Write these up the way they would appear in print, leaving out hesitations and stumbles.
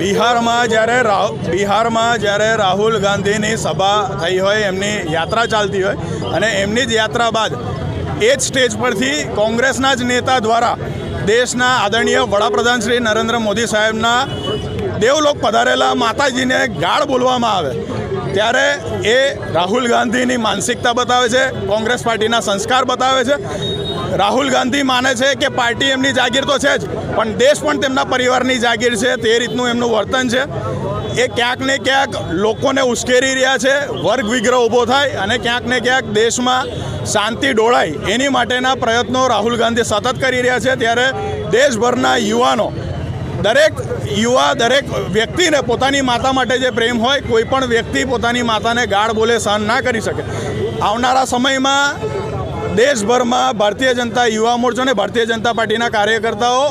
બિહારમાં જ્યારે રાહુલ ગાંધીની સભા થઈ હોય, એમની યાત્રા ચાલતી હોય અને એમની જ યાત્રા બાદ એ જ સ્ટેજ પરથી કોંગ્રેસના જ નેતા દ્વારા દેશના આદરણીય વડાપ્રધાન શ્રી નરેન્દ્ર મોદી સાહેબના દેવલોક પધારેલા માતાજીને ગાળ બોલવામાં આવે ત્યારે એ રાહુલ ગાંધીની માનસિકતા બતાવે છે, કોંગ્રેસ પાર્ટીના સંસ્કાર બતાવે છે। રાહુલ ગાંધી માને છે કે પાર્ટી એમની જાગીર તો છે જ, પણ દેશ પણ તેમના પરિવારની જાગીર છે, તે રીતનું એમનું વર્તન છે। એ ક્યાંક ને ક્યાંક લોકોને ઉશ્કેરી રહ્યા છે, વર્ગ વિગ્રહ ઊભો થાય અને ક્યાંક ને ક્યાંક દેશમાં શાંતિ ડોળાય એની માટેના પ્રયત્નો રાહુલ ગાંધી સતત કરી રહ્યા છે। ત્યારે દેશભરના યુવાનો, દરેક વ્યક્તિને પોતાની માતા માટે જે પ્રેમ હોય, કોઈ પણ વ્યક્તિ પોતાની માતાને ગાળ બોલે સહન ના કરી શકે। આવનારા સમયમાં દેશભરમાં ભારતીય જનતા યુવા મોરચો અને ભારતીય જનતા પાર્ટીના કાર્યકર્તાઓ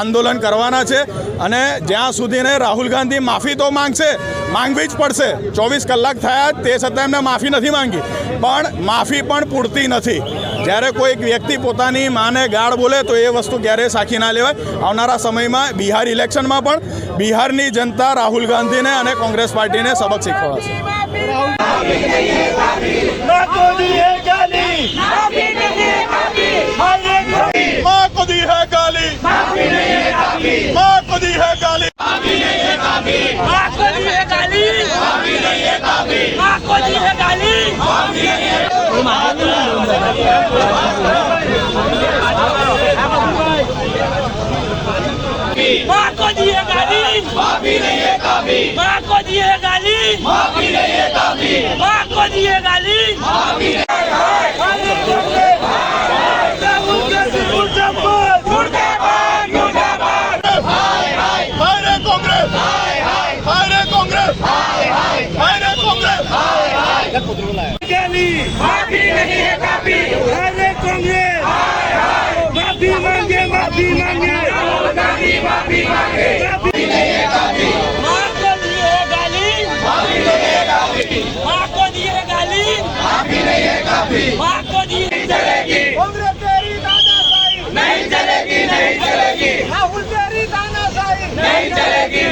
આંદોલન કરવાના છે અને જ્યાં સુધીને રાહુલ ગાંધી માફી તો માંગવી જ પડશે। 24 કલાક થયા તે છતાં એમને માફી નથી માંગી, પણ માફી પણ પૂરતી નથી। જ્યારે કોઈક વ્યક્તિ પોતાની માને ગાળ બોલે તો એ વસ્તુ ક્યારેય સાખી ના લેવાય। આવનારા સમયમાં બિહાર ઇલેક્શનમાં પણ બિહારની જનતા રાહુલ ગાંધીને અને કોંગ્રેસ પાર્ટીને સબક શીખવાડશે। माँ को दी है गाली, माँ को दी है गाली, माँ को दी है गाली, माँ को दी है गाली, माँ को दी है गाली, माँ को दी है गाली, माफी नहीं है काफी, माँ को दी है गाली, माफी नहीं है काफी, माँ को दी है गाली, माफी माफी नहीं है काफी, अरे कांग्रेस माफी मांगे, माफी मांगे, माफी मांगे, माफी नहीं है काफी, माँ को दी है गाली, माफी नहीं है काफी, माँ को दी है गाली, माफी नहीं है काफी, माँ को दी नहीं चलेगी कांग्रेस तेरी तानाशाही, नहीं चलेगी, नहीं चलेगी राहुल तेरी तानाशाही, नहीं चलेगी।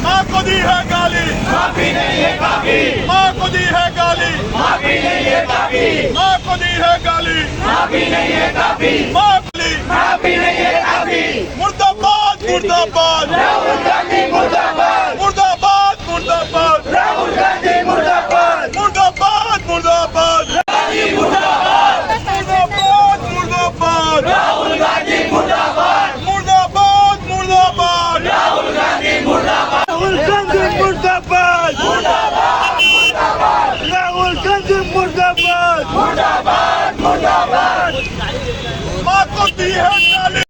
माँ को दी है गाली, माफी नहीं है काफी, माँ को दी है गाली, माफी नहीं है काफी, माँ को दी है गाली, माफी नहीं है काफी, माफी नहीं है काफी। मुर्दाबाद मुर्दाबाद राहुल गांधी, मुर्दाबाद मुर्दाबाद मुर्दाबाद राहुल गांधी, मुर्दाबाद मुर्दाबाद मुर्दाबाद मुर्दाबाद मुर्दाबाद मुर्दाबाद राहुल गांधी, मुर्दाबाद मुर्दाबाद मुर्दाबाद राहुल गांधी, मुर्दाबाद राहुल गांधी, मुर्दाबाद मुर्दाबाद मुर्दाबाद राहुल गांधी, मुर्दाबाद मुर्दाबाद मुर्दाबाद। माँ को दी है गाली।